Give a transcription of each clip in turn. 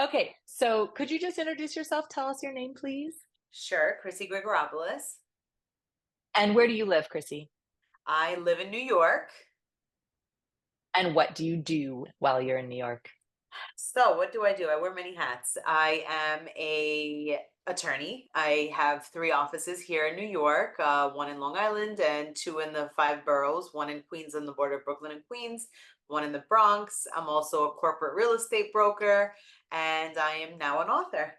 Okay, so could you just introduce yourself? Tell us your name, please. Sure, Chrissy Grigoropoulos. And where do you live, Chrissy? I live in New York. And what do you do while you're in New York? So what do? I wear many hats. I am a attorney. I have three offices here in New York, one in Long Island and two in the five boroughs, one in Queens on the border of Brooklyn and Queens, one in the Bronx. I'm also a corporate real estate broker, and I am now an author.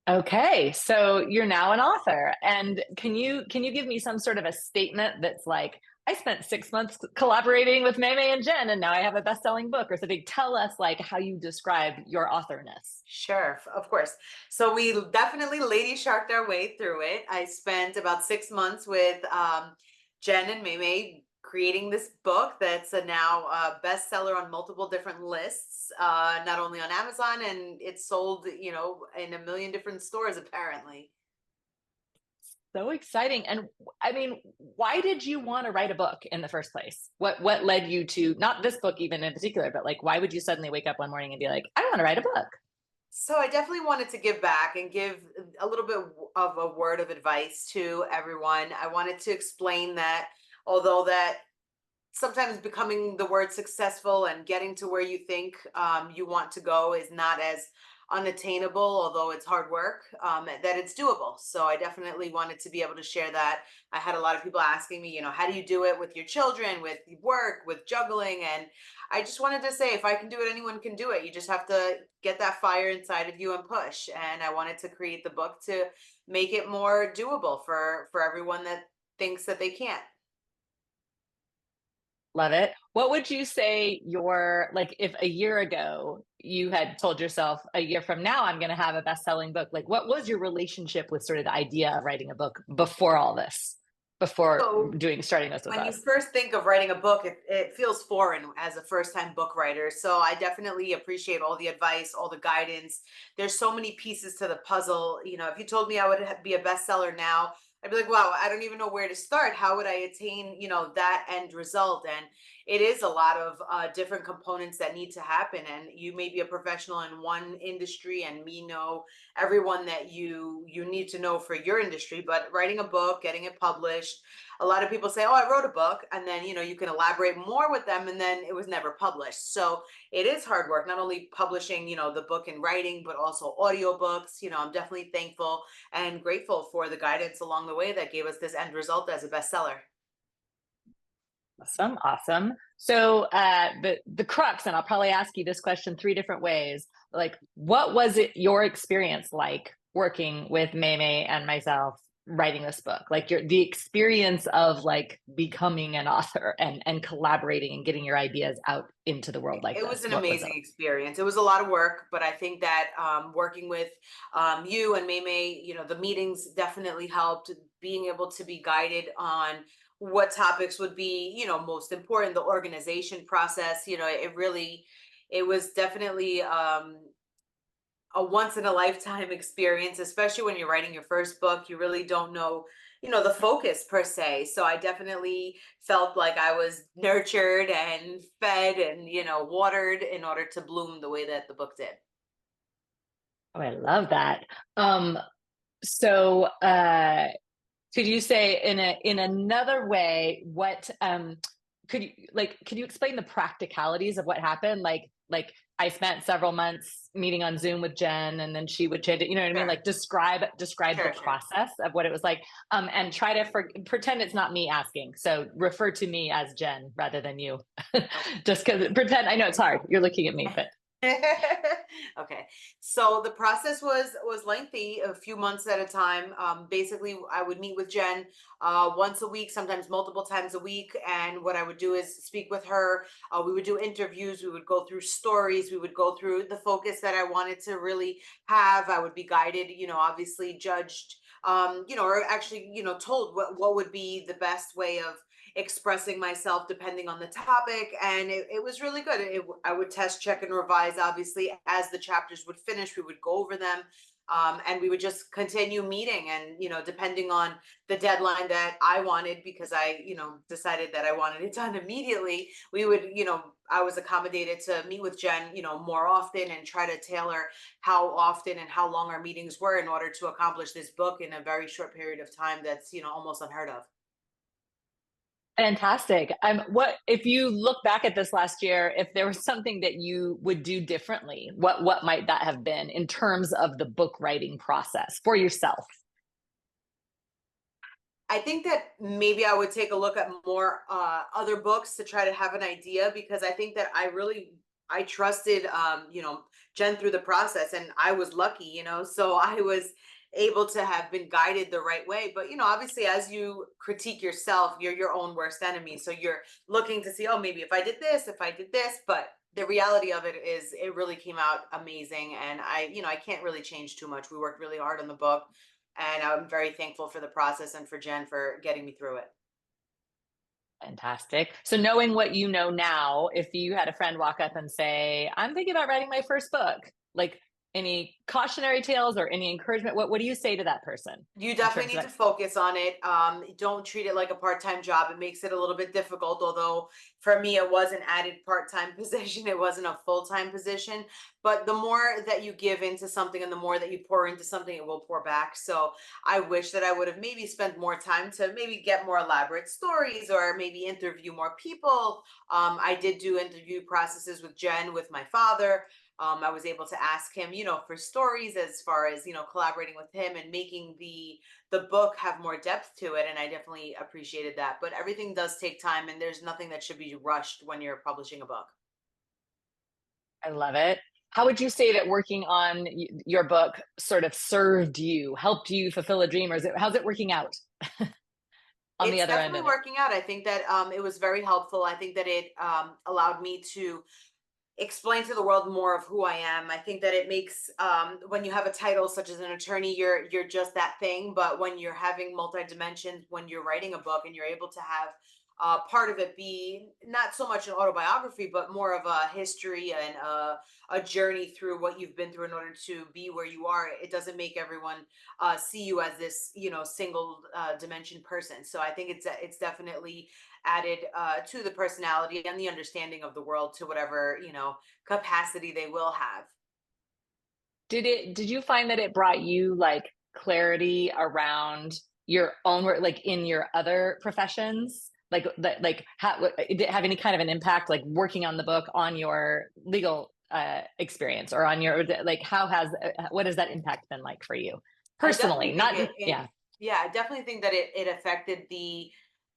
Okay, so you're now an author. And can you give me some sort of a statement that's like, I spent 6 months collaborating with Maymay and Jen, and now I have a best-selling book or something. Tell us like how you describe your authorness. Sure, of course. So we definitely lady sharked our way through it. I spent about 6 months with Jen and Maymay creating this book that's now a bestseller on multiple different lists, not only on Amazon, and it's sold, in a million different stores apparently. So exciting. And I mean, why did you want to write a book in the first place? What led you to not this book even in particular, but like why would you suddenly wake up one morning and be like, I want to write a book? So I definitely wanted to give back and give a little bit of a word of advice to everyone. I wanted to explain that although that sometimes becoming the word successful and getting to where you think you want to go is not as unattainable, although it's hard work, that it's doable. So I definitely wanted to be able to share that. I had a lot of people asking me, how do you do it with your children, with work, with juggling? And I just wanted to say, if I can do it, anyone can do it. You just have to get that fire inside of you and push. And I wanted to create the book to make it more doable for everyone that thinks that they can't. Love it. What would you say your like if a year ago you had told yourself a year from now I'm going to have a best-selling book? Like what was your relationship with sort of the idea of writing a book before all this? Before So doing starting this with when you us? first think of writing a book, it feels foreign as a first time book writer. So I definitely appreciate all the advice, all the guidance. There's so many pieces to the puzzle. If you told me I would be a bestseller now, I'd be like, wow, I don't even know where to start. How would I attain, that end result? And it is a lot of different components that need to happen. And you may be a professional in one industry and me know everyone that you need to know for your industry. But writing a book, getting it published, a lot of people say, oh, I wrote a book, and then you can elaborate more with them, and then it was never published. So it is hard work, not only publishing the book in writing, but also audiobooks. I'm definitely thankful and grateful for the guidance along the way that gave us this end result as a bestseller. Awesome, awesome. So the crux, and I'll probably ask you this question three different ways. Like, what was it your experience like working with Maymay and myself writing this book? Like the experience of like becoming an author and collaborating and getting your ideas out into the world like It was this. an What was it? amazing experience. It was a lot of work, but I think that working with you and Maymay, the meetings definitely helped. Being able to be guided on what topics would be, most important, the organization process. It was definitely a once in a lifetime experience, especially when you're writing your first book. You really don't know, the focus per se. So I definitely felt like I was nurtured and fed and, watered in order to bloom the way that the book did. Oh, I love that. Um, so could you say in another way what could you explain the practicalities of what happened? Like I spent several months meeting on Zoom with Jen and then she would change it, you know what I mean? Sure, Like describe the sure, sure. process of what it was like. And try to pretend it's not me asking. So refer to me as Jen rather than you. Just because pretend I know it's hard. You're looking at me, but Okay. So the process was lengthy, a few months at a time. Basically, I would meet with Jen once a week, sometimes multiple times a week. And what I would do is speak with her. We would do interviews. We would go through stories. We would go through the focus that I wanted to really have. I would be guided, obviously judged, or actually, told what would be the best way of expressing myself depending on the topic. And it was really good. I would test, check, and revise. Obviously, as the chapters would finish, we would go over them. And we would just continue meeting, and depending on the deadline that I wanted, because I decided that I wanted it done immediately, we would I was accommodated to meet with Jen more often, and try to tailor how often and how long our meetings were in order to accomplish this book in a very short period of time. That's almost unheard of. Fantastic. What if you look back at this last year, if there was something that you would do differently, what might that have been in terms of the book writing process for yourself? I think that maybe I would take a look at more other books to try to have an idea, because I think that I trusted Jen through the process, and I was lucky, so I was able to have been guided the right way. But obviously, as you critique yourself, you're your own worst enemy. So you're looking to see, oh, maybe if I did this, but the reality of it is it really came out amazing. And I can't really change too much. We worked really hard on the book, and I'm very thankful for the process and for Jen for getting me through it. Fantastic. So knowing what you know now, if you had a friend walk up and say, I'm thinking about writing my first book, like any cautionary tales or any encouragement, what do you say to that person You in definitely terms need of to focus on it. Don't treat it like a part-time job. It makes it a little bit difficult, although for me it was an added part-time position. It wasn't a full-time position. But the more that you give into something and the more that you pour into something, it will pour back. So I wish that I would have maybe spent more time to maybe get more elaborate stories, or maybe interview more people. I did do interview processes with Jen, with my father. I was able to ask him, for stories, as far as collaborating with him and making the book have more depth to it, and I definitely appreciated that. But everything does take time, and there's nothing that should be rushed when you're publishing a book. I love it. How would you say that working on your book sort of served you, helped you fulfill a dream, or how's it working out on the It's other end definitely of it? working out. I think that it was very helpful. I think that it allowed me to explain to the world more of who I am. I think that it makes when you have a title such as an attorney, you're just that thing. But when you're having multi dimensions, when you're writing a book and you're able to have part of it be not so much an autobiography, but more of a history and a journey through what you've been through in order to be where you are, it doesn't make everyone see you as this single dimension person. So I think it's definitely added to the personality and the understanding of the world, to whatever capacity they will have. Did you find that it brought you like clarity around your own work, like in your other professions? Like how did it have any kind of an impact, like working on the book on your legal experience, or on your like how has what has that impact been like for you I personally? definitely think Not it yeah. yeah, I definitely think that it affected the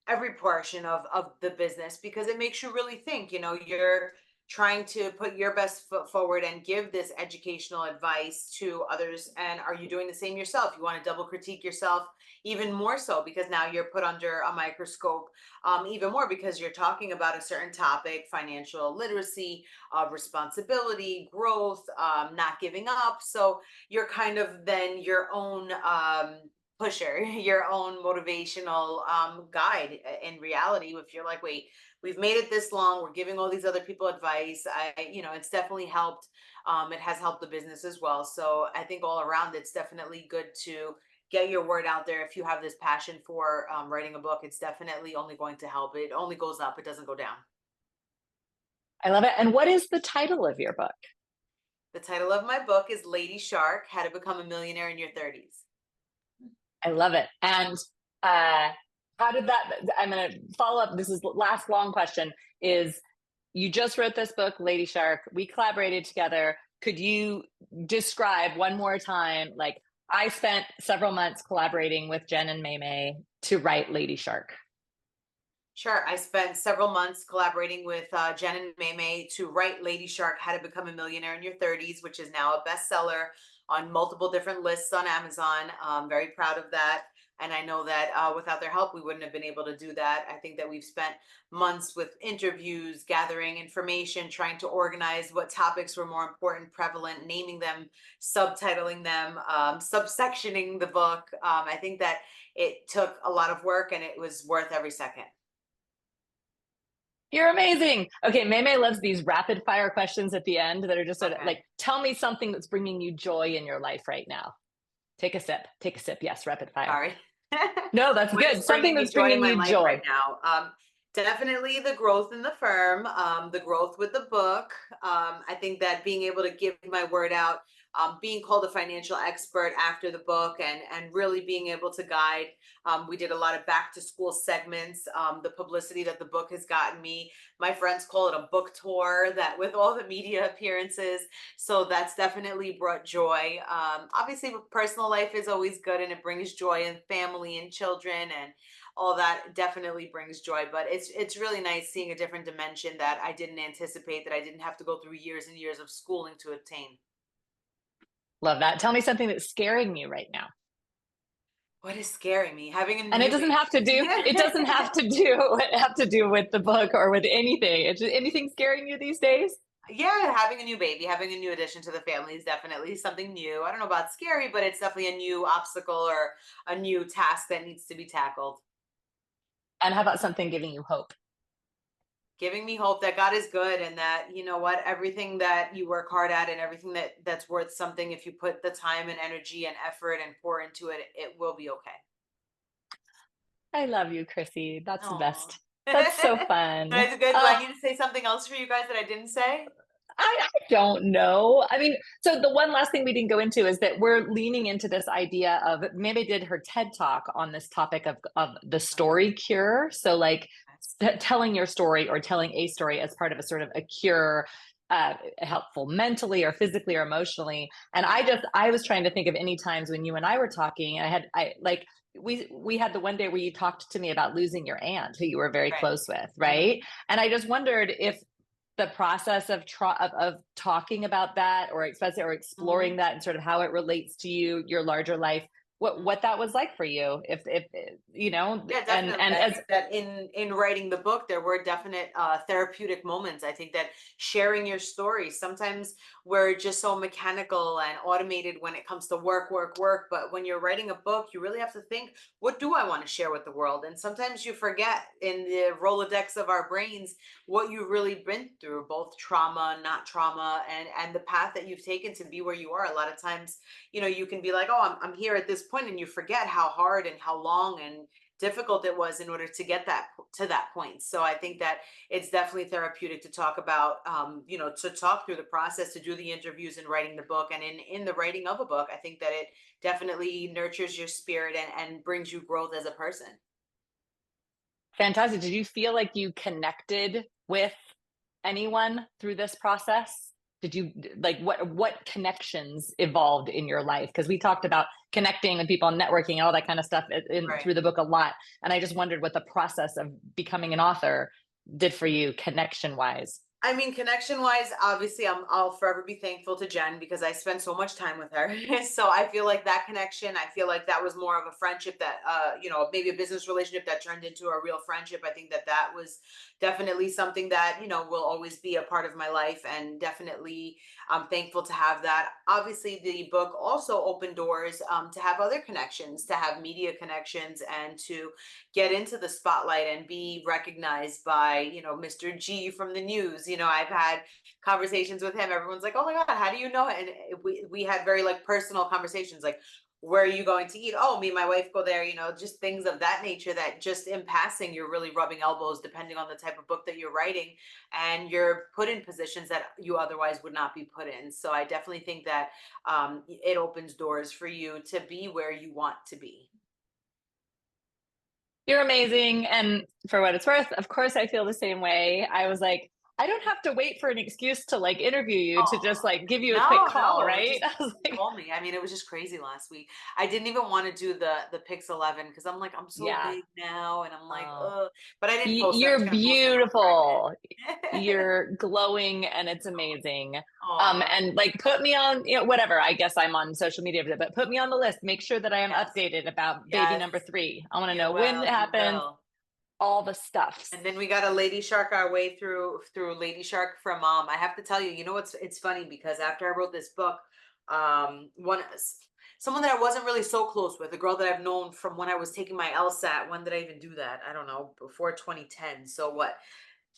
every portion of the business, because it makes you really think. You're trying to put your best foot forward and give this educational advice to others. And are you doing the same yourself? You want to double critique yourself even more so, because now you're put under a microscope even more, because you're talking about a certain topic: financial literacy, responsibility, growth, not giving up. So you're kind of then your own pusher, your own motivational guide. In reality, if you're like, wait, we've made it this long, we're giving all these other people advice, it's definitely helped. It has helped the business as well. So I think all around, it's definitely good to get your word out there. If you have this passion for writing a book, it's definitely only going to help. It only goes up, it doesn't go down. I love it. And what is the title of your book? The title of my book is Ladyshark: How to Become a Millionaire in Your 30s. I love it. And uh, how did that? I'm going to follow up. This is the last long question. Is you just wrote this book, Ladyshark. We collaborated together. Could you describe one more time? Like I spent several months collaborating with Jen and Maymay to write Ladyshark. Sure. I spent several months collaborating with Jen and Maymay to write Ladyshark: How to Become a Millionaire in Your 30s, which is now a bestseller on multiple different lists on Amazon. I'm very proud of that. And I know that without their help, we wouldn't have been able to do that. I think that we've spent months with interviews, gathering information, trying to organize what topics were more important, prevalent, naming them, subtitling them, subsectioning the book. I think that it took a lot of work, and it was worth every second. You're amazing. Okay, Maymay loves these rapid fire questions at the end that are just sort of Okay. like, tell me something that's bringing you joy in your life right now. Take a sip. Take a sip. Yes, rapid fire. Sorry. No, that's What good. is Something bringing me that's joy in bringing my you life right joy. now? Definitely the growth in the firm, the growth with the book. I think that being able to give my word out, being called a financial expert after the book, and really being able to guide. We did a lot of back to school segments. The publicity that the book has gotten me. My friends call it a book tour. That with all the media appearances, so that's definitely brought joy. Obviously, personal life is always good and it brings joy, and family and children and all that definitely brings joy. But it's really nice seeing a different dimension that I didn't anticipate, that I didn't have to go through years and years of schooling to obtain. Love that. Tell me something that's scaring you right now. What is scaring me? Having a And it new doesn't have to do, it doesn't baby. have to do with the book or with anything. It's just anything scaring you these days. Yeah, having a new baby, having a new addition to the family is definitely something new. I don't know about scary, but it's definitely a new obstacle or a new task that needs to be tackled. And how about something giving you hope? Giving me hope that God is good, and that, you know what, everything that you work hard at and everything that's worth something, if you put the time and energy and effort and pour into it, it will be okay. I love you, Chrissy. That's the Oh. best. That's so fun. That's good. Do I need to say something else for you guys that I didn't say? I don't know. I mean, so the one last thing we didn't go into is that we're leaning into this idea of maybe did her TED talk on this topic of the story cure. So like telling your story or telling a story as part of a sort of a cure, helpful mentally or physically or emotionally. And I was trying to think of any times when you and I were talking. I like we had the one day where you talked to me about losing your aunt who you were very Right. close with, Mhm. right? And I just wondered if the process of talking about that or especially or exploring Mhm. that and sort of how it relates to you, your larger life, what that was like for you, if you know, Yeah, definitely. and I as think that in writing the book, there were definite therapeutic moments. I think that sharing your story, sometimes we're just so mechanical and automated when it comes to work, work, work. But when you're writing a book, you really have to think, what do I want to share with the world? And sometimes you forget in the Rolodex of our brains what you've really been through, both trauma, not trauma, and the path that you've taken to be where you are. A lot of times, you can be like, oh, I'm here at this point, and you forget how hard and how long and difficult it was in order to get that to that point. So I think that it's definitely therapeutic to talk about, to talk through the process, to do the interviews and writing the book. And in the writing of a book, I think that it definitely nurtures your spirit and brings you growth as a person. fantastic, did you feel like you connected with anyone through this process? Did you like what connections evolved in your life? Because we talked about connecting with people and networking and all that kind of stuff Right. through the book a lot, and I just wondered what the process of becoming an author did for you connection wise. I mean, connection wise, obviously, I'll forever be thankful to Jen because I spent so much time with her. So I feel like that connection, I feel like that was more of a friendship that, maybe a business relationship that turned into a real friendship. I think that that was definitely something that, will always be a part of my life. And definitely I'm thankful to have that. Obviously, the book also opened doors, to have other connections, to have media connections, and to get into the spotlight and be recognized by, Mr. G from the news. I've had conversations with him. Everyone's like, "Oh my God, how do you know it?" And we had very like personal conversations, like, "Where are you going to eat?" "Oh, me and my wife go there." Just things of that nature, that just in passing, you're really rubbing elbows depending on the type of book that you're writing, and you're put in positions that you otherwise would not be put in. So I definitely think that, it opens doors for you to be where you want to be. You're amazing. And for what it's worth, of course, I feel the same way. I was like, I don't have to wait for an excuse to like interview you to just Oh, like give you a quick no, call, no, right? just I was like, call me. I mean, it was just crazy last week. I didn't even want to do the Pix 11 because I'm like, I'm so yeah. big now, and I'm like, Oh, but I didn't post it. I was you're gonna post it when I was beautiful. pregnant. You're glowing and it's amazing. Oh, And like put me on, whatever. I guess I'm on social media, but put me on the list. Make sure that I am yes, updated about baby yes, number three. I want to you know when it will, you happened, will. all the stuffs. And then we got a Lady Shark our way through Lady Shark from I have to tell you, it's funny because after I wrote this book, someone that I wasn't really so close with, a girl that I've known from when I was taking my LSAT. When did I even do that? I don't know, before 2010. So what?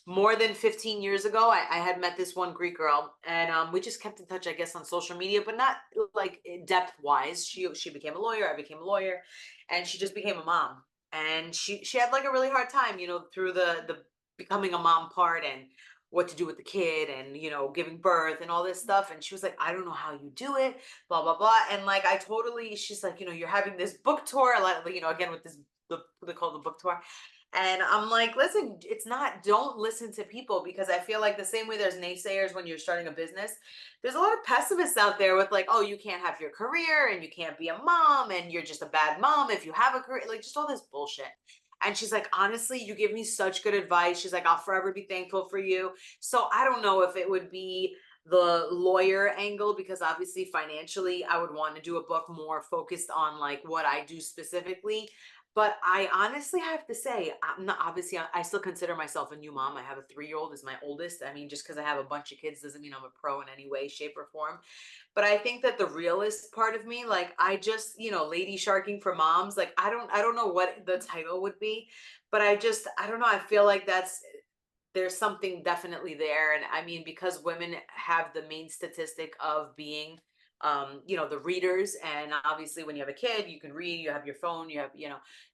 more than 15 years ago, I had met this one Greek girl, and we just kept in touch, I guess, on social media, but not like depth wise. She became a lawyer, I became a lawyer, and she just became a mom. And she had like a really hard time, through the becoming a mom part and what to do with the kid and giving birth and all this stuff. And she was like, I don't know how you do it, blah blah blah. And like I totally, she's like, you're having this book tour, like again with this they call the book tour. And I'm like, listen, it's not, don't listen to people, because I feel like the same way there's naysayers when you're starting a business, there's a lot of pessimists out there with like, oh, you can't have your career and you can't be a mom and you're just a bad mom if you have a career, like just all this bullshit. And she's like, honestly, you give me such good advice. She's like, I'll forever be thankful for you. So I don't know if it would be the lawyer angle, because obviously financially, I would want to do a book more focused on like what I do specifically. But I honestly have to say, I'm not, obviously, I still consider myself a new mom. I have a 3-year-old is my oldest. I mean, just because I have a bunch of kids doesn't mean I'm a pro in any way, shape, or form. But I think that the realist part of me, like I just, lady sharking for moms, like I don't know what the title would be, but I don't know. I feel like there's something definitely there. And I mean, because women have the main statistic of being the readers, and obviously when you have a kid you can read, you have your phone, you have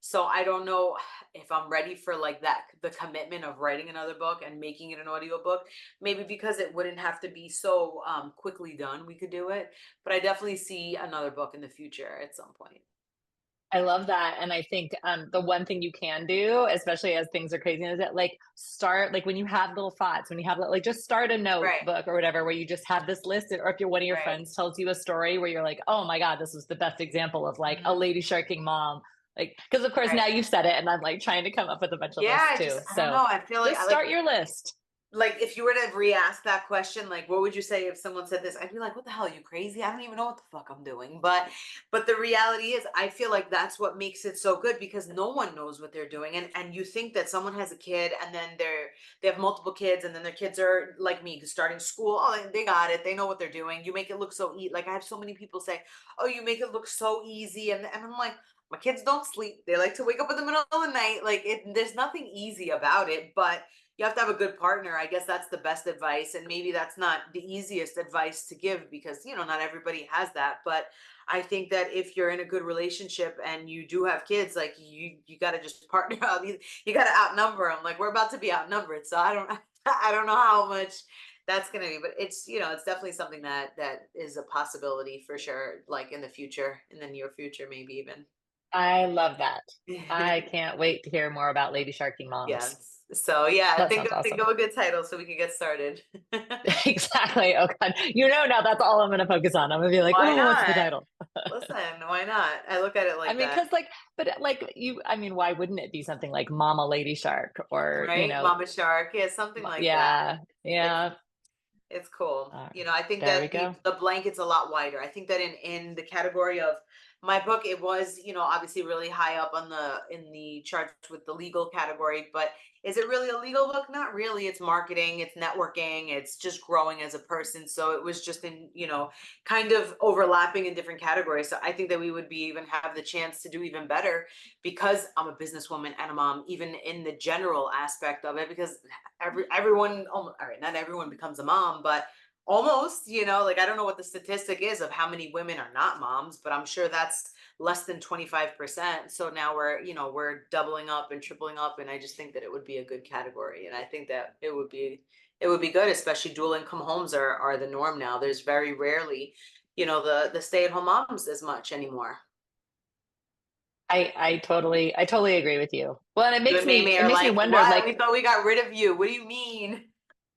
so I don't know if I'm ready for like that, the commitment of writing another book and making it an audiobook. Maybe because it wouldn't have to be so quickly done, we could do it. But I definitely see another book in the future at some point. I love that. And I think the one thing you can do, especially as things are crazy, is that like start, like when you have little thoughts, when you have like just start a Right, notebook or whatever, where you just have this listed. Or if you're one of your right. friends tells you a story where you're like, oh my God, this was the best example of like a Mhm. lady sharking mom. Like, because of course Right. now you've said it and I'm like trying to come up with a bunch of Yeah, lists I just too. I don't So know. I feel like just I like start your list. like if you were to re-ask that question, like what would you say if someone said this? I'd be like, what the hell, are you crazy? I don't even know what the fuck I'm doing. But the reality is I feel like that's what makes it so good, because no one knows what they're doing. And you think that someone has a kid and then they have multiple kids, and then their kids are like me, starting school. Oh, they got it. They know what they're doing. You make it look so easy. Like I have so many people say, oh, you make it look so easy. And I'm like, my kids don't sleep. They like to wake up in the middle of the night. Like there's nothing easy about it, but you have to have a good partner. I guess that's the best advice. And maybe that's not the easiest advice to give, because, not everybody has that. But I think that if you're in a good relationship and you do have kids, like you got to just partner out. You got to outnumber them. Like we're about to be outnumbered. So I don't, I don't know how much that's going to be, but it's definitely something that is a possibility for sure. Like in the future, in the near future, maybe even. I love that. I can't wait to hear more about lady sharking moms. Yes. So yeah, That sounds think awesome. of a good title so we can get started. Exactly. Oh God. Now that's all I'm gonna focus on. I'm gonna be like, Why oh, what's the not? title? Listen, why not? I look at it I like mean, that, because like, but like why wouldn't it be something like Mama Lady Shark or, right? Mama Shark, yeah, something like that. yeah, It's yeah. it's cool. All right. I think There we that the go. the blanket's a lot wider. I think that in the category of my book, it was, obviously really high up on the in the charts with the legal category, but is it really a legal book? Not really. It's marketing, it's networking, it's just growing as a person. So it was just in, kind of overlapping in different categories. So I think that we would be even have the chance to do even better, because I'm a businesswoman and a mom, even in the general aspect of it, because everyone, all right, not everyone becomes a mom, but almost, like I don't know what the statistic is of how many women are not moms, but I'm sure that's less than 25%. So now we're doubling up and tripling up, and I just think that it would be a good category. And I think that it would be good, especially dual income homes are the norm now. There's very rarely, the stay-at-home moms as much anymore. I totally agree with you. Well, and You and Maymay it are makes me like, wonder, what? like, We thought we got rid of you. What do you mean?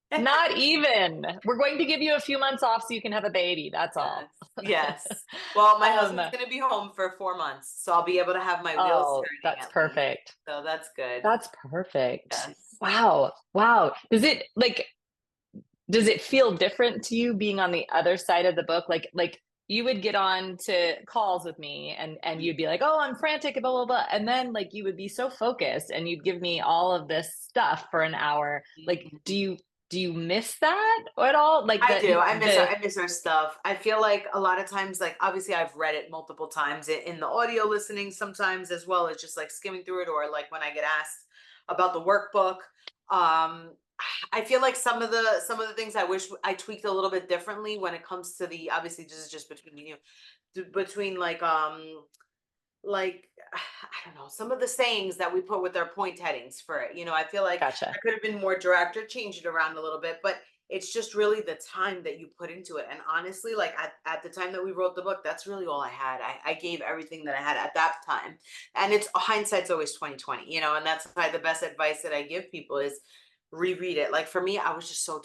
not even. We're going to give you a few months off so you can have a baby. That's all. Yes. Yes. Well, my um, husband's gonna be home for 4 months, so I'll be able to have my wheels oh, turning that's at least. perfect. So that's good. That's perfect. Yes. Wow. Wow. Does it feel different to you being on the other side of the book? Like you would get on to calls with me and you'd be like, "Oh, I'm frantic, blah blah blah." And then like you would be so focused and you'd give me all of this stuff for an hour. Like Mhm. do you miss that at all? Like I do. the I miss our stuff. I feel like a lot of times, like obviously I've read it multiple times in the audio listening sometimes, as well as just like skimming through it, or like when I get asked about the workbook. I feel like some of the things I wish I tweaked a little bit differently when it comes to the, obviously this is just between you, between like I don't know, some of the sayings that we put with our point headings for it. I feel like I Gotcha. could have been more direct or changed it around a little bit, but it's just really the time that you put into it. And honestly, like at the time that we wrote the book, that's really all I had. I gave everything that I had at that time. And it's hindsight's always 2020, and that's why the best advice that I give people is reread it. Like for me, I was just so tired.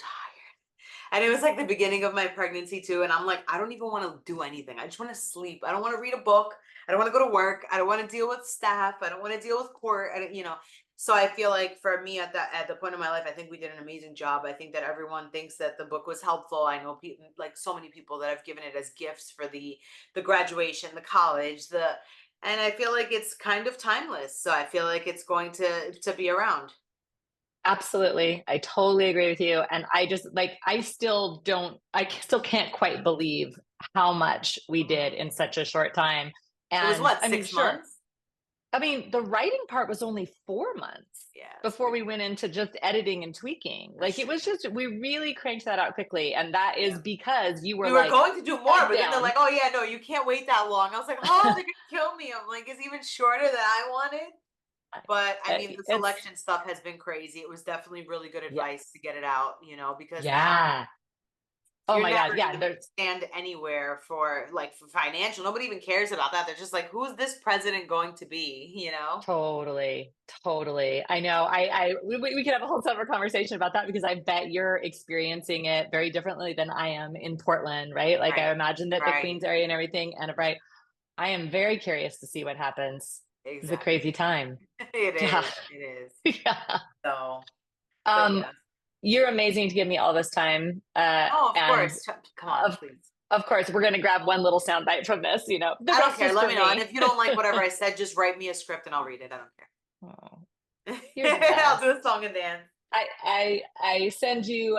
And it was like the beginning of my pregnancy too. And I'm like, I don't even want to do anything. I just want to sleep. I don't want to read a book. I don't want to go to work. I don't want to deal with staff. I don't want to deal with court. I don't. So I feel like for me at the point of my life, I think we did an amazing job. I think that everyone thinks that the book was helpful. I know people, like so many people that have given it as gifts for the graduation, the college, and I feel like it's kind of timeless. So I feel like it's going to be around. Absolutely. I totally agree with you. And I just like, I still can't quite believe how much we did Mhm. in such a short time. It was And what, I mean, six sure. months? I mean, the writing part was only 4 months Yeah, it's before pretty. we went into just editing and tweaking. That's Like it true. was just, we really cranked that out quickly. And that Yeah. is because you were We were like, going to do more, head but then they're down. like, "Oh yeah, no, you can't wait that long." I was like, "Oh, they're gonna kill me." I'm like, "It's even shorter than I wanted." But I mean, the It's, selection stuff has been crazy. It was definitely really good yeah. advice to get it out, because now Yeah. Oh you're my God. never Yeah. gonna stand anywhere for like for financial. Nobody even cares about that. They're just like, "Who's this president going to be?" Totally, totally. I know. We could have a whole separate conversation about that because I bet you're experiencing it very differently than I am in Portland, right? Like I Right. imagine that the Right. Queens area and everything, and right, I am very curious to see what happens. It's a crazy Exactly. time. It Yeah, is. It is. yeah. So, but Um, yeah. you're amazing to give me all this time, Oh, of and course. Come on, of please. of course we're going to grab one little soundbite from this. The I don't rest care. is Let for me know. And me. if you don't like whatever I said, just write me a script and I'll read it. I don't Oh, you're the care. I'll best. do a song and dance. I send you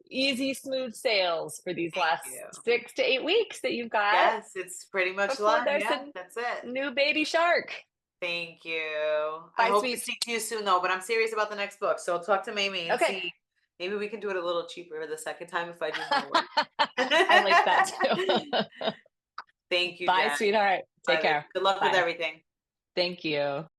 easy, smooth sails for these Thank last you. 6 to 8 weeks that you've got Yes, it's pretty much before live. there's Yeah, a that's it. new baby shark. Thank you. I Bye, hope to sweets. speak to you soon though, but I'm serious about the next book. So I'll talk to Mamie and Okay. see. Maybe we can do it a little cheaper the second time if I do more work. I like that too. Thank you, Bye, Jen. sweetheart. Take Bye. care. Good luck with Bye. everything. Thank you.